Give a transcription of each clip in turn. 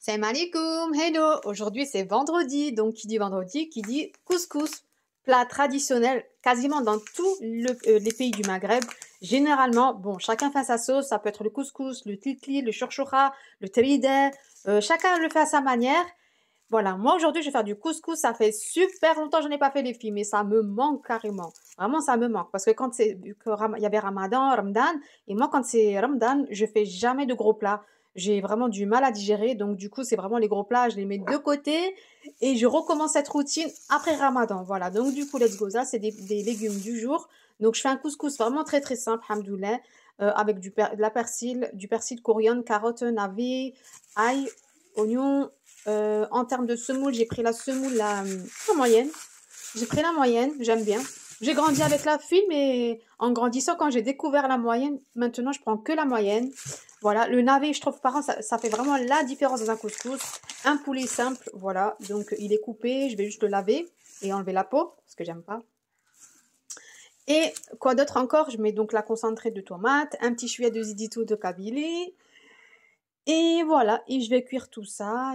Salam alaikum, hello! Aujourd'hui c'est vendredi, donc qui dit vendredi, qui dit couscous, plat traditionnel quasiment dans tous les pays du Maghreb. Généralement, bon, chacun fait sa sauce, ça peut être le couscous, le tilkli, le chorchora, le tridé, chacun le fait à sa manière. Voilà, moi aujourd'hui je vais faire du couscous, ça fait super longtemps que je n'ai pas fait les filles, mais ça me manque carrément. Vraiment ça me manque, parce que quand il y avait Ramadan, et moi quand c'est Ramadan, je fais jamais de gros plats. J'ai vraiment du mal à digérer, donc du coup c'est vraiment les gros plats, je les mets de côté, et je recommence cette routine après Ramadan. Voilà, donc du coup let's go, ça c'est des légumes du jour. Donc je fais un couscous vraiment très très simple, hamdoulilah, avec de la persil, du persil, coriandre, carottes, navets, ail, oignons. En termes de semoule, j'ai pris la semoule la moyenne. J'ai pris la moyenne, j'aime bien. J'ai grandi avec la fine, mais en grandissant, quand j'ai découvert la moyenne, maintenant je prends que la moyenne. Voilà, le navet, je trouve, par contre, ça fait vraiment la différence dans un couscous. Un poulet simple, voilà, donc il est coupé, je vais juste le laver et enlever la peau, parce que j'aime pas. Et quoi d'autre encore? Je mets donc la concentrée de tomate, un petit chouïa de zizito de Kabylie. Et voilà, et je vais cuire tout ça.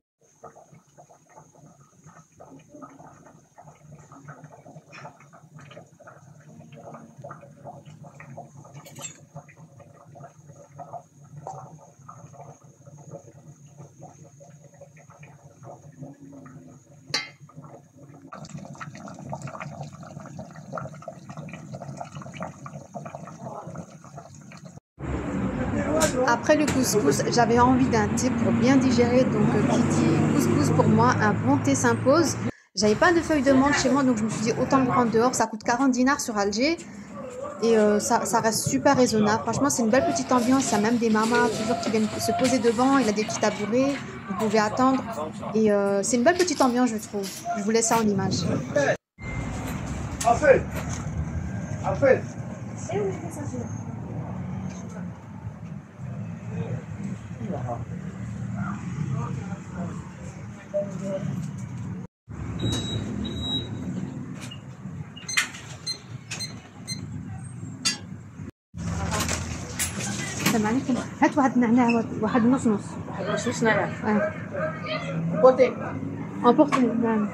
Après le couscous, j'avais envie d'un thé pour bien digérer, donc qui dit couscous pour moi, un bon thé s'impose. J'avais pas de feuilles de menthe chez moi, donc je me suis dit autant le prendre dehors, ça coûte 40 dinars sur Alger et ça reste super raisonnable. Franchement, c'est une belle petite ambiance, il y a même des mamas toujours qui viennent se poser devant, il a des petits tabourets, vous pouvez attendre et c'est une belle petite ambiance je trouve. Je vous laisse ça en image. السلام عليكم. هات واحد نعناع واحد نص نص. واحد نص نعناع. بوتي. امبورتي نعم.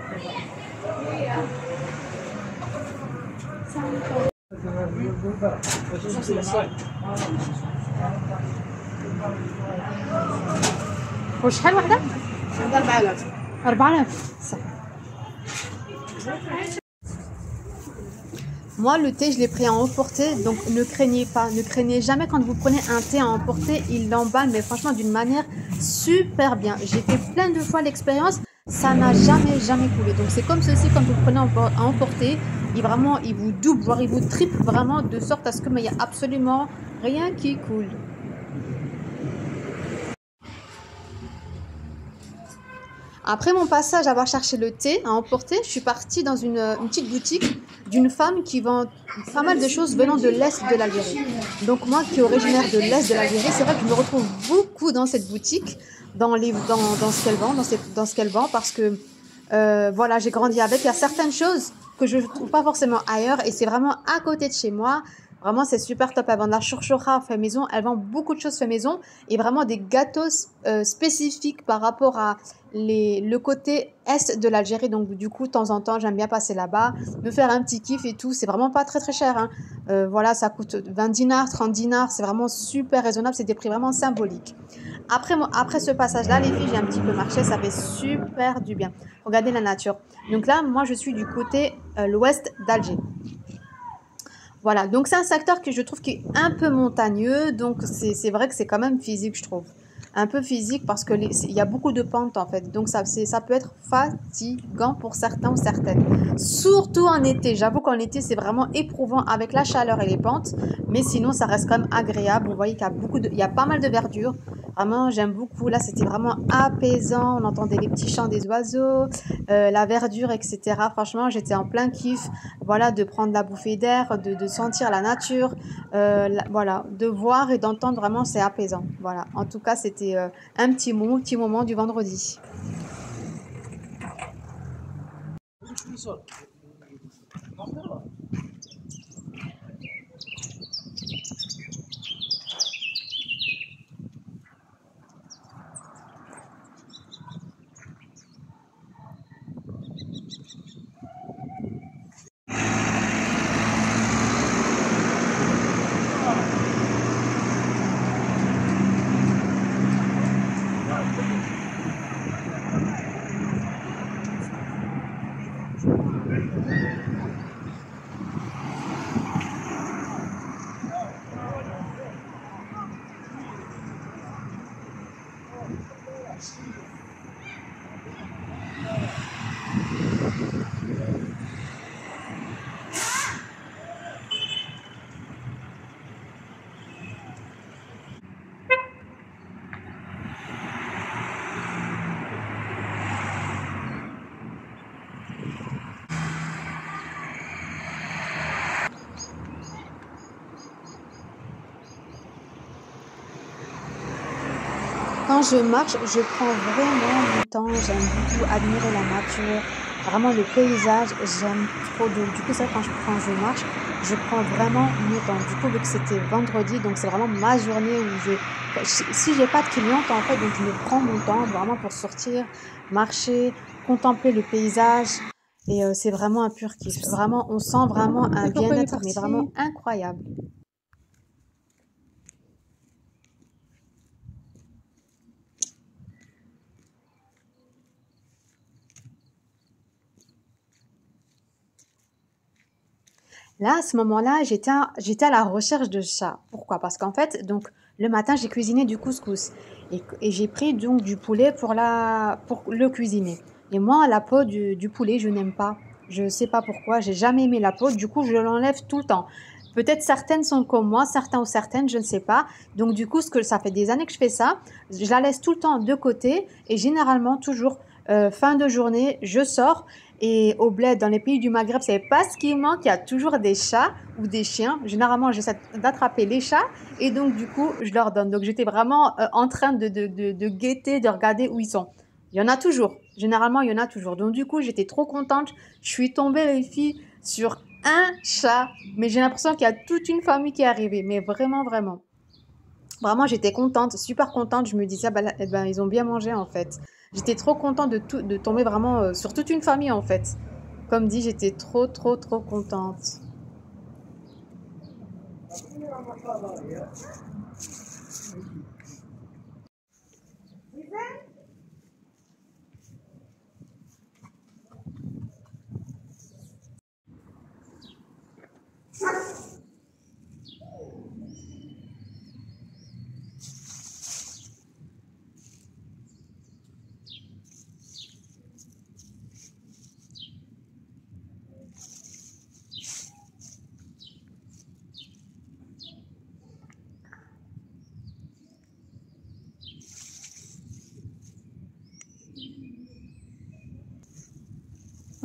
وشحال وحده؟ 4000. 4000 صح. Moi, le thé, je l'ai pris à emporter, donc ne craignez pas, ne craignez jamais quand vous prenez un thé à emporter, il l'emballe, mais franchement d'une manière super bien. J'ai fait plein de fois l'expérience, ça n'a jamais coulé. Donc c'est comme ceci, quand vous prenez à emporter, il vous double, voire il vous triple vraiment de sorte à ce qu'il n'y a absolument rien qui coule. Après mon passage à avoir cherché le thé à emporter, je suis partie dans une petite boutique d'une femme qui vend pas mal de choses venant de l'Est de l'Algérie. Donc moi qui est originaire de l'Est de l'Algérie, c'est vrai que je me retrouve beaucoup dans cette boutique, dans ce qu'elle vend, dans ce qu'elle vend, parce que voilà, j'ai grandi avec. Il y a certaines choses que je ne trouve pas forcément ailleurs et c'est vraiment à côté de chez moi. Vraiment, c'est super top. Elle vend de la chorchora fait maison. Elle vend beaucoup de choses fait maison et vraiment des gâteaux spécifiques par rapport à le côté est de l'Algérie. Donc, du coup, de temps en temps, j'aime bien passer là-bas, me faire un petit kiff et tout. C'est vraiment pas très, très cher, hein. Voilà, ça coûte 20 dinars, 30 dinars. C'est vraiment super raisonnable. C'est des prix vraiment symboliques. Après ce passage-là, les filles, j'ai un petit peu marché. Ça fait super du bien. Regardez la nature. Donc là, moi, je suis du côté l'ouest d'Alger. Voilà, donc c'est un secteur que je trouve qui est un peu montagneux, donc c'est vrai que c'est quand même physique, je trouve. Un peu physique parce que il y a beaucoup de pentes en fait, donc ça peut être fatigant pour certains ou certaines. Surtout en été, j'avoue qu'en été c'est vraiment éprouvant avec la chaleur et les pentes, mais sinon ça reste quand même agréable. Vous voyez qu'il y a il y a pas mal de verdure. Vraiment, j'aime beaucoup. Là, c'était vraiment apaisant. On entendait les petits chants des oiseaux, la verdure, etc. Franchement, j'étais en plein kiff. Voilà, de prendre la bouffée d'air, de sentir la nature. Voilà, de voir et d'entendre, vraiment, c'est apaisant. Voilà. En tout cas, c'était un petit moment du vendredi. Quand je marche, je prends vraiment mon temps. J'aime beaucoup admirer la nature, vraiment le paysage. J'aime trop. Du coup, ça, quand je marche, je prends vraiment mon temps. Du coup, vu que c'était vendredi, donc c'est vraiment ma journée où si j'ai pas de cliente, en fait, donc je me prends mon temps vraiment pour sortir, marcher, contempler le paysage. Et c'est vraiment un pur kiff. Vraiment, on sent vraiment un Et papa, il est bien-être, mais parti. vraiment incroyable. Là, à ce moment-là, j'étais à la recherche de chats. Pourquoi? Parce qu'en fait, donc, le matin, j'ai cuisiné du couscous. Et j'ai pris donc du poulet pour le cuisiner. Et moi, la peau du poulet, je n'aime pas. Je sais pas pourquoi, j'ai jamais aimé la peau. Du coup, je l'enlève tout le temps. Peut-être certaines sont comme moi, certains ou certaines, je ne sais pas. Donc, du coup, ça fait des années que je fais ça. Je la laisse tout le temps de côté. Et généralement, toujours, fin de journée, je sors. Et au bled, dans les pays du Maghreb, c'est pas ce qui manque. Il y a toujours des chats ou des chiens. Généralement, j'essaie d'attraper les chats et donc du coup, je leur donne. Donc j'étais vraiment en train de guetter, de regarder où ils sont. Il y en a toujours. Généralement, il y en a toujours. Donc du coup, j'étais trop contente. Je suis tombée, les filles, sur un chat. Mais j'ai l'impression qu'il y a toute une famille qui est arrivée. Mais vraiment, vraiment. Vraiment, j'étais contente, super contente. Je me disais, ah bah, eh ben, ils ont bien mangé en fait. J'étais trop contente de tomber vraiment sur toute une famille en fait. Comme dit, j'étais trop, trop, trop contente.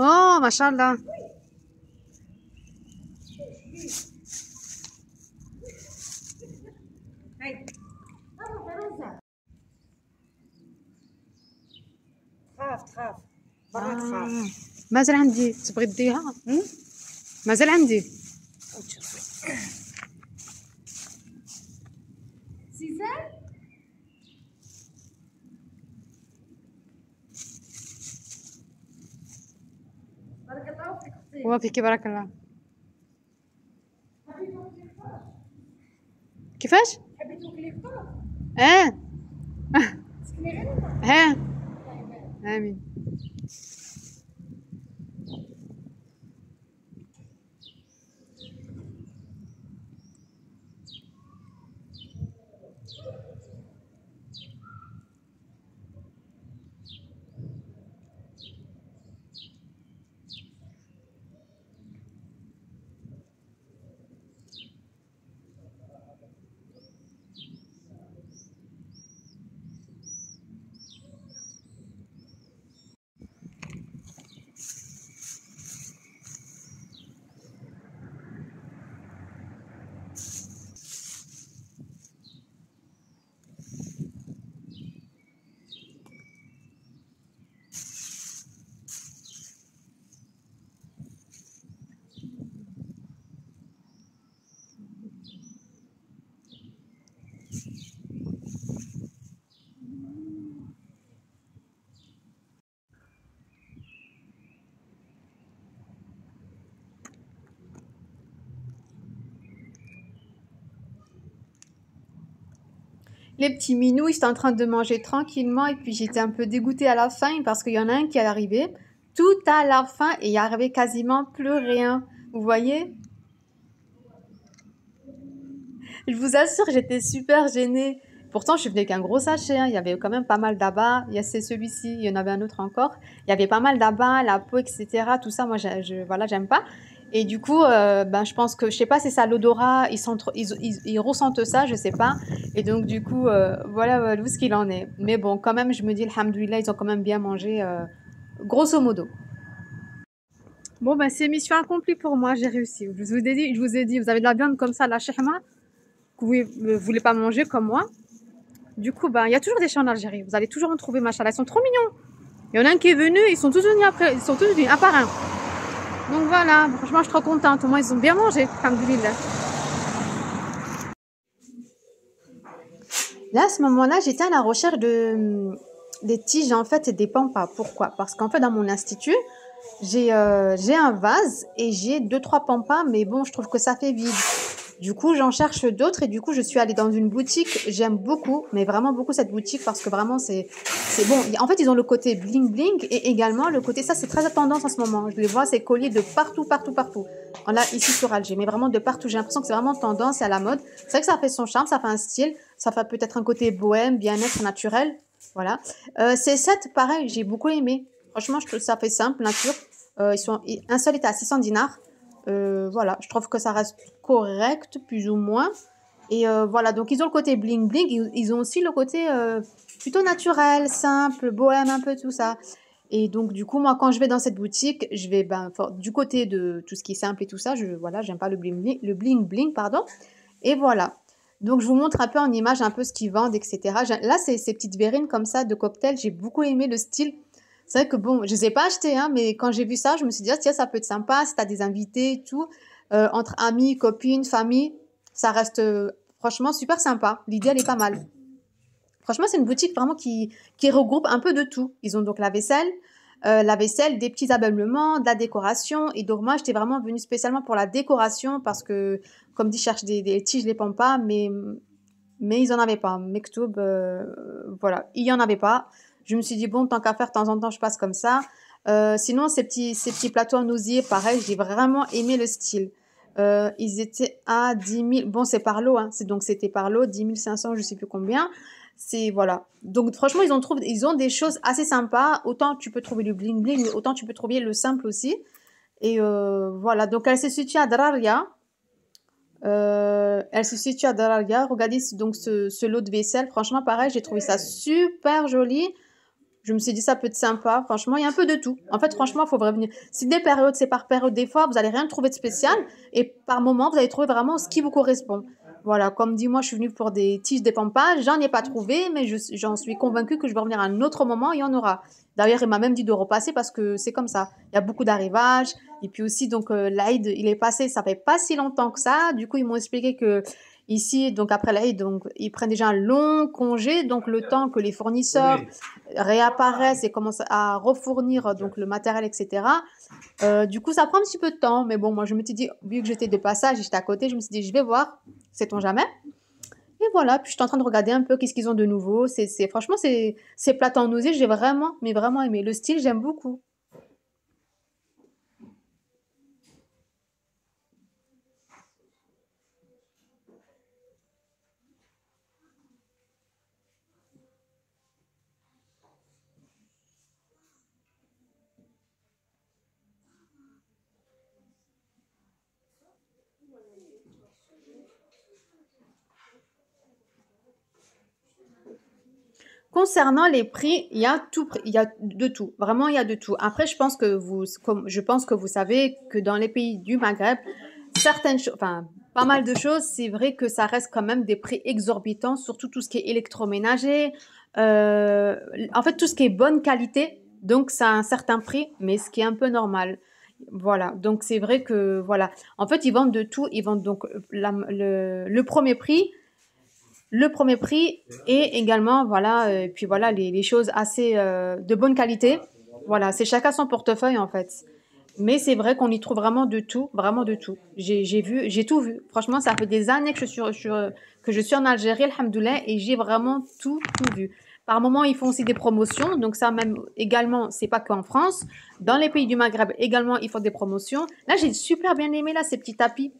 Oh, machallah. تخاف برا تخاف. مازال عندي تبغي تديها مازال عندي سيزان بارك الله فيك اختي. وفيك بارك الله. كيفاش؟ تحبي تاكلي فطور؟ اه تسكني غير انت. ها امين. Les petits minous, ils étaient en train de manger tranquillement et puis j'étais un peu dégoûtée à la fin parce qu'il y en a un qui est arrivé tout à la fin et il n'y arrivait quasiment plus rien. Vous voyez? Je vous assure, j'étais super gênée. Pourtant, je suis venue avec un gros sachet, hein. Il y avait quand même pas mal d'abats. Il y a celui-ci, il y en avait un autre encore. Il y avait pas mal d'abats, la peau, etc. Tout ça, moi, voilà, j'aime pas. Et du coup, ben, je pense que, je sais pas, c'est ça, l'odorat, ils ressentent ça, je sais pas. Et donc, du coup, voilà d'où ce qu'il en est. Mais bon, quand même, je me dis, alhamdoulilah, ils ont quand même bien mangé, grosso modo. Bon, ben, c'est mission accomplie pour moi, j'ai réussi. Je vous ai dit, vous avez de la viande comme ça, la shahma, que vous ne voulez pas manger comme moi. Du coup, ben, il y a toujours des chats en Algérie. Vous allez toujours en trouver, machallah. Ils sont trop mignons. Il y en a un qui est venu, ils sont tous venus après, ils sont tous venus un par un. Donc voilà, franchement, je suis trop contente. Au moins, ils ont bien mangé, alhamdoulilah. Là, à ce moment-là, j'étais à la recherche des tiges, en fait, et des pampas. Pourquoi? Parce qu'en fait, dans mon institut, j'ai un vase et j'ai deux, trois pampas, mais bon, je trouve que ça fait vide. Du coup, j'en cherche d'autres et du coup, je suis allée dans une boutique. J'aime beaucoup, mais vraiment beaucoup cette boutique parce que vraiment, c'est bon. En fait, ils ont le côté bling bling et également le côté, ça, c'est très à tendance en ce moment. Je les vois, ces colliers de partout, partout, partout. Là, ici sur Alger, mais vraiment de partout. J'ai l'impression que c'est vraiment tendance, c'est à la mode. C'est vrai que ça fait son charme, ça fait un style, ça fait peut-être un côté bohème, bien-être naturel. Voilà. Ces sets, pareil, j'ai beaucoup aimé. Franchement, je trouve ça fait simple, nature. Un seul était à 600 dinars. Voilà, je trouve que ça reste correct, plus ou moins. Et voilà, donc ils ont le côté bling bling, ils ont aussi le côté plutôt naturel, simple, bohème, un peu tout ça. Et donc du coup, moi, quand je vais dans cette boutique, je vais du côté de tout ce qui est simple et tout ça. Voilà, j'aime pas le bling bling, pardon. Et voilà. Donc je vous montre un peu en image un peu ce qu'ils vendent, etc. Là, c'est ces petites verrines comme ça de cocktail. J'ai beaucoup aimé le style. C'est vrai que bon, je les ai pas achetées, hein, mais quand j'ai vu ça, je me suis dit, ah, tiens, ça peut être sympa si tu as des invités et tout, entre amis, copines, famille, ça reste franchement super sympa. L'idée, elle est pas mal. Franchement, c'est une boutique vraiment qui regroupe un peu de tout. Ils ont donc la vaisselle, des petits ameublements, de la décoration. Et donc moi, j'étais vraiment venue spécialement pour la décoration parce que, comme dit, je cherche des tiges, les pampas, mais ils en avaient pas. Mektoub, voilà, il y en avait pas. Je me suis dit, bon, tant qu'à faire, de temps en temps, je passe comme ça. Sinon, ces petits plateaux en osier, pareil, j'ai vraiment aimé le style. Ils étaient à 10 000. Bon, c'est par lot, hein. Donc, c'était par lot, 10 500, je sais plus combien. Voilà. Donc, franchement, ils ont des choses assez sympas. Autant tu peux trouver le bling bling, mais autant tu peux trouver le simple aussi. Et voilà. Donc, elle se situe à Draria. Regardez donc ce lot de vaisselle. Franchement, pareil, j'ai trouvé ça super joli. Je me suis dit, ça peut être sympa. Franchement, il y a un peu de tout. En fait, franchement, il faut revenir. Si des périodes, c'est par période, des fois, vous n'allez rien trouver de spécial. Et par moment, vous allez trouver vraiment ce qui vous correspond. Voilà, comme dit, moi, je suis venue pour des tiges, des pampas. J'en ai pas trouvé, mais j'en suis convaincue que je vais revenir à un autre moment, il y en aura. D'ailleurs, il m'a même dit de repasser parce que c'est comme ça. Il y a beaucoup d'arrivages. Et puis aussi, donc, l'Aïd, il est passé, ça fait pas si longtemps que ça. Du coup, ils m'ont expliqué que ici, donc après l'Aïd, donc, ils prennent déjà un long congé. Donc, le temps que les fournisseurs réapparaissent et commencent à refournir donc, le matériel, etc. Du coup, ça prend un petit peu de temps. Mais bon, moi, je me suis dit, vu que j'étais de passage, j'étais à côté, je me suis dit, je vais voir, sait-on jamais. Et voilà, puis je suis en train de regarder un peu qu'est-ce qu'ils ont de nouveau. Franchement, ces plats en osier, j'ai vraiment, mais vraiment aimé. Le style, j'aime beaucoup. Concernant les prix, il y a il y a de tout. Vraiment, il y a de tout. Après, je pense que vous savez que dans les pays du Maghreb, certaines choses, enfin, pas mal de choses, c'est vrai que ça reste quand même des prix exorbitants, surtout tout ce qui est électroménager, euh, en fait, tout ce qui est bonne qualité. Donc, ça a un certain prix, mais ce qui est un peu normal. Voilà. Donc, c'est vrai que, voilà. En fait, ils vendent de tout. Ils vendent donc le premier prix et également voilà puis voilà les choses assez de bonne qualité. Voilà, c'est chacun son portefeuille en fait. Mais c'est vrai qu'on y trouve vraiment de tout. J'ai tout vu. Franchement, ça fait des années que je suis en Algérie, alhamdoulilah, et j'ai vraiment tout vu. Par moment, ils font aussi des promotions, donc ça même également, c'est pas qu'en France. Dans les pays du Maghreb également, ils font des promotions. Là, j'ai super bien aimé là ces petits tapis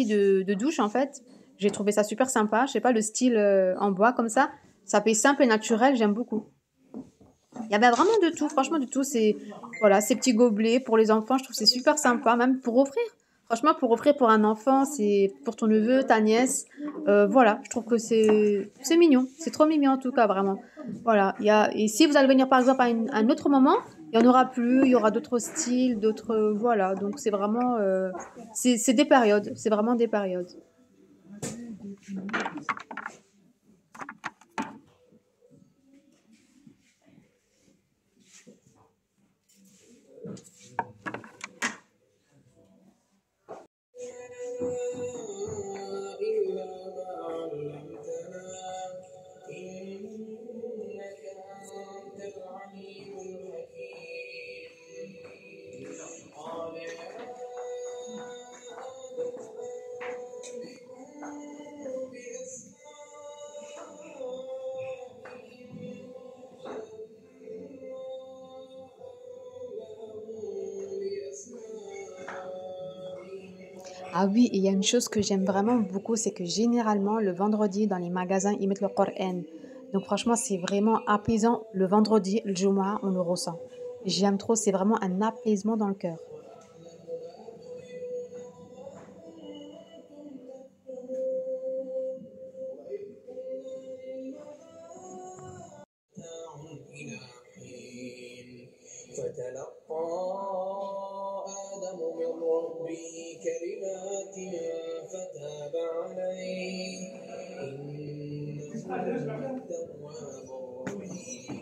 de douche en fait. J'ai trouvé ça super sympa. Je sais pas, le style en bois comme ça fait simple et naturel, j'aime beaucoup. Il y avait vraiment de tout, franchement de tout. C'est voilà, ces petits gobelets pour les enfants, je trouve que c'est super sympa, même pour offrir. Franchement, pour offrir pour un enfant, c'est pour ton neveu, ta nièce. Voilà, je trouve que c'est mignon. C'est trop mignon en tout cas, vraiment. Voilà. Et si vous allez venir par exemple à un autre moment, il y en aura plus, il y aura d'autres styles, d'autres. Voilà. Donc c'est vraiment. C'est des périodes. C'est vraiment des périodes. إلا ما علمتنا إنك أنت العليم الحكيم قال يا آدم أنبئهم Ah oui, et il y a une chose que j'aime vraiment beaucoup, c'est que généralement, le vendredi, dans les magasins, ils mettent le Coran. Donc franchement, c'est vraiment apaisant. Le vendredi, le Jumu'ah, on le ressent. J'aime trop, c'est vraiment un apaisement dans le cœur. إلى حين فتلقى آدم من ربه كلمات فتاب عليه إنه هو التواب الرحيم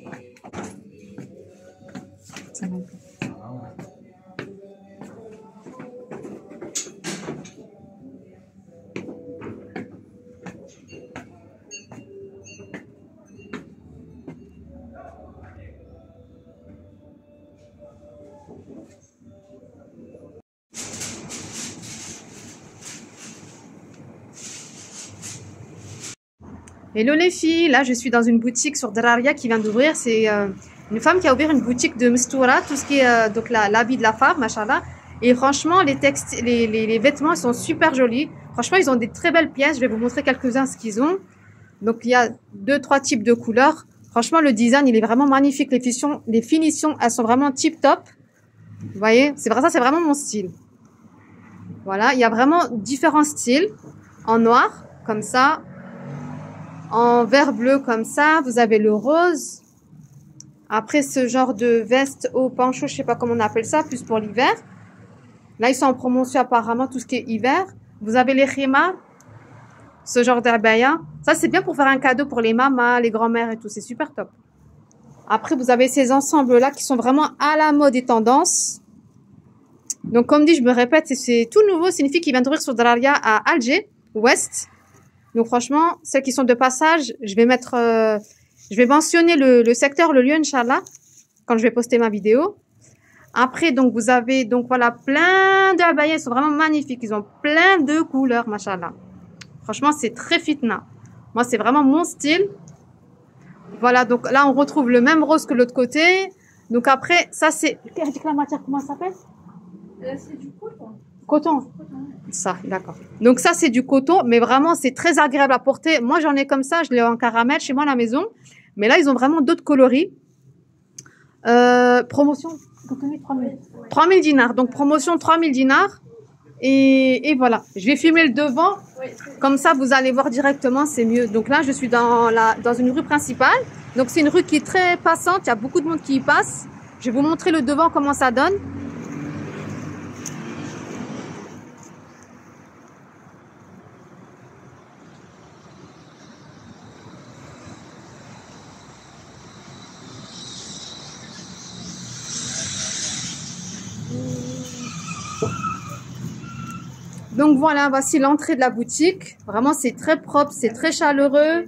Hello les filles, là je suis dans une boutique sur Draria qui vient d'ouvrir. C'est une femme qui a ouvert une boutique de Mstoura, tout ce qui est donc l'habit de la femme, machallah. Et franchement, les vêtements ils sont super jolis. Franchement, ils ont des très belles pièces. Je vais vous montrer quelques-uns ce qu'ils ont. Donc il y a 2-3 types de couleurs. Franchement, le design il est vraiment magnifique. Les finitions elles sont vraiment tip top. Vous voyez, c'est vrai, ça c'est vraiment mon style. Voilà, il y a vraiment différents styles. En noir, comme ça. En vert bleu comme ça, vous avez le rose. Après ce genre de veste au pancho, je sais pas comment on appelle ça, plus pour l'hiver. Là, ils sont en promotion apparemment, tout ce qui est hiver. Vous avez les khimar, ce genre d'abaya. Ça, c'est bien pour faire un cadeau pour les mamas, les grand-mères et tout. C'est super top. Après, vous avez ces ensembles-là qui sont vraiment à la mode et tendance. Donc, comme dit, je me répète, c'est tout nouveau. C'est une fille qui vient d'ouvrir sur Draria à Alger, Ouest. Donc franchement, celles qui sont de passage, je vais mentionner le secteur, le lieu, Inch'Allah, quand je vais poster ma vidéo. Après, donc vous avez, donc voilà, plein d'abayas, ils sont vraiment magnifiques. Ils ont plein de couleurs, machallah. Franchement, c'est très fitna. Moi, c'est vraiment mon style. Voilà, donc là, on retrouve le même rose que l'autre côté. Donc après, ça c'est, la matière, comment ça s'appelle? C'est du coton. Coton. Ça, d'accord. Donc ça, c'est du coton, mais vraiment, c'est très agréable à porter. Moi, j'en ai comme ça, je l'ai en caramel chez moi à la maison. Mais là, ils ont vraiment d'autres coloris. Promotion, 3000 dinars. Donc, promotion 3000 dinars. Et voilà. Je vais filmer le devant. Comme ça, vous allez voir directement, c'est mieux. Donc là, je suis dans une rue principale. Donc, c'est une rue qui est très passante. Il y a beaucoup de monde qui y passe. Je vais vous montrer le devant, comment ça donne. Donc voilà, voici l'entrée de la boutique. Vraiment, c'est très propre, c'est très chaleureux.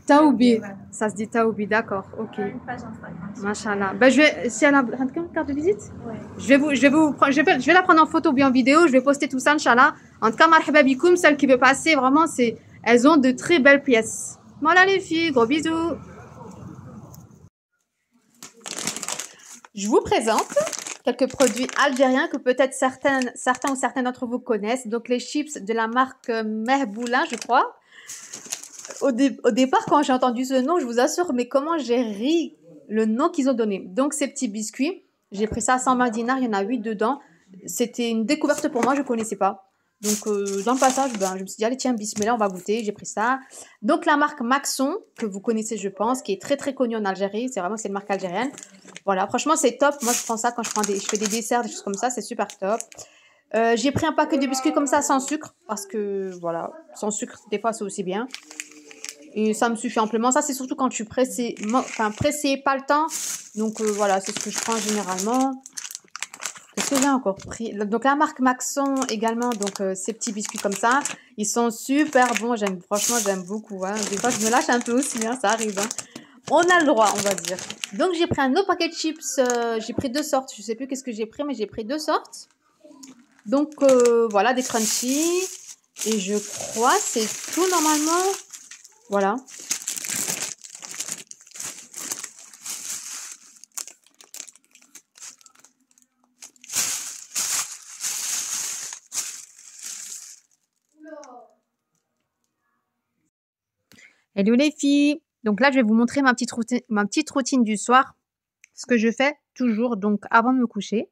Taoubi, ça se dit Taoubi, d'accord, ok. Une page Instagram. Machallah. Ben, si elle a une carte de visite, Ouais. je vais la prendre en photo ou bien en vidéo. Je vais poster tout ça, Inch'Allah. En tout cas, marhaba bikoum, celle qui veut passer, vraiment, elles ont de très belles pièces. Voilà les filles, gros bisous. Je vous présente quelques produits algériens que peut-être certains ou certains d'entre vous connaissent. Donc, les chips de la marque Mehboula, je crois. Au départ, quand j'ai entendu ce nom, je vous assure, mais comment j'ai ri le nom qu'ils ont donné. Donc, ces petits biscuits, j'ai pris ça à 120 dinars, il y en a 8 dedans. C'était une découverte pour moi, je ne connaissais pas. Donc, dans le passage, ben, je me suis dit, allez, tiens, bismillah, on va goûter. J'ai pris ça. Donc, la marque Maxon, que vous connaissez, je pense, qui est très, très connue en Algérie. C'est une marque algérienne. Voilà, franchement, c'est top. Moi, je prends ça quand je fais des desserts, des choses comme ça. C'est super top. J'ai pris un paquet de biscuits comme ça, sans sucre. Parce que, voilà, sans sucre, des fois, c'est aussi bien. Et ça me suffit amplement. Ça, c'est surtout quand je suis pressée. Enfin, pressée, pas le temps. Donc, voilà, c'est ce que je prends généralement. Qu'est-ce que j'ai encore pris? Donc, la marque Maxon également. Donc, ces petits biscuits comme ça. Ils sont super bons. Franchement, j'aime beaucoup. Hein. Des fois, je me lâche un peu aussi. Hein, ça arrive. Hein. On a le droit, on va dire. Donc, j'ai pris un autre paquet de chips. J'ai pris 2 sortes. Je sais plus qu'est-ce que j'ai pris, mais j'ai pris 2 sortes. Donc, voilà, des crunchy. Et je crois c'est tout normalement. Voilà. Hello les filles. Donc là, je vais vous montrer ma petite routine du soir. Ce que je fais toujours, donc avant de me coucher.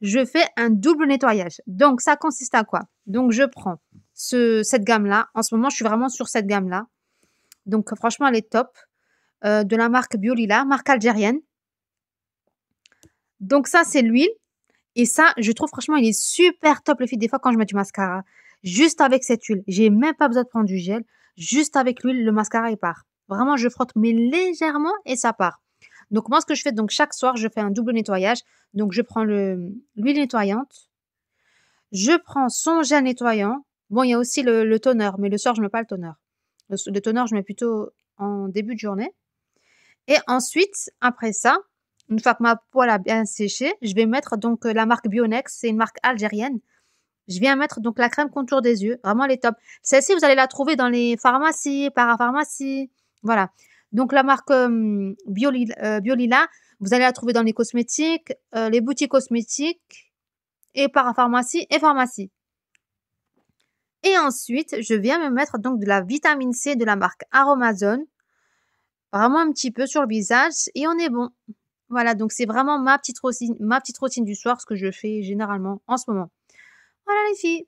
Je fais un double nettoyage. Donc, ça consiste à quoi? Donc, je prends cette gamme-là. En ce moment, je suis vraiment sur cette gamme-là. Donc, franchement, elle est top. De la marque Biolila, marque algérienne. Donc, ça, c'est l'huile. Et ça, je trouve franchement, il est super top, les filles. Des fois, quand je mets du mascara, juste avec cette huile, j'ai même pas besoin de prendre du gel. Juste avec l'huile, le mascara, il part. Vraiment, je frotte, mais légèrement, et ça part. Donc, moi, ce que je fais, donc chaque soir, je fais un double nettoyage. Donc, je prends l'huile nettoyante. Je prends son gel nettoyant. Bon, il y a aussi le toner, mais le soir, je ne mets pas le toner. Le toner, je mets plutôt en début de journée. Et ensuite, après ça, une fois que ma peau a bien séché, je vais mettre donc la marque Bionex. C'est une marque algérienne. Je viens mettre donc la crème contour des yeux. Vraiment, elle est top. Celle-ci, vous allez la trouver dans les pharmacies, parapharmacies. Voilà. Donc, la marque Biolila, vous allez la trouver dans les cosmétiques, les boutiques cosmétiques et parapharmacie et pharmacie. Et ensuite, je viens me mettre donc de la vitamine C de la marque Aromazone. Vraiment un petit peu sur le visage et on est bon. Voilà, donc c'est vraiment ma petite routine du soir, ce que je fais généralement en ce moment. Voilà les filles.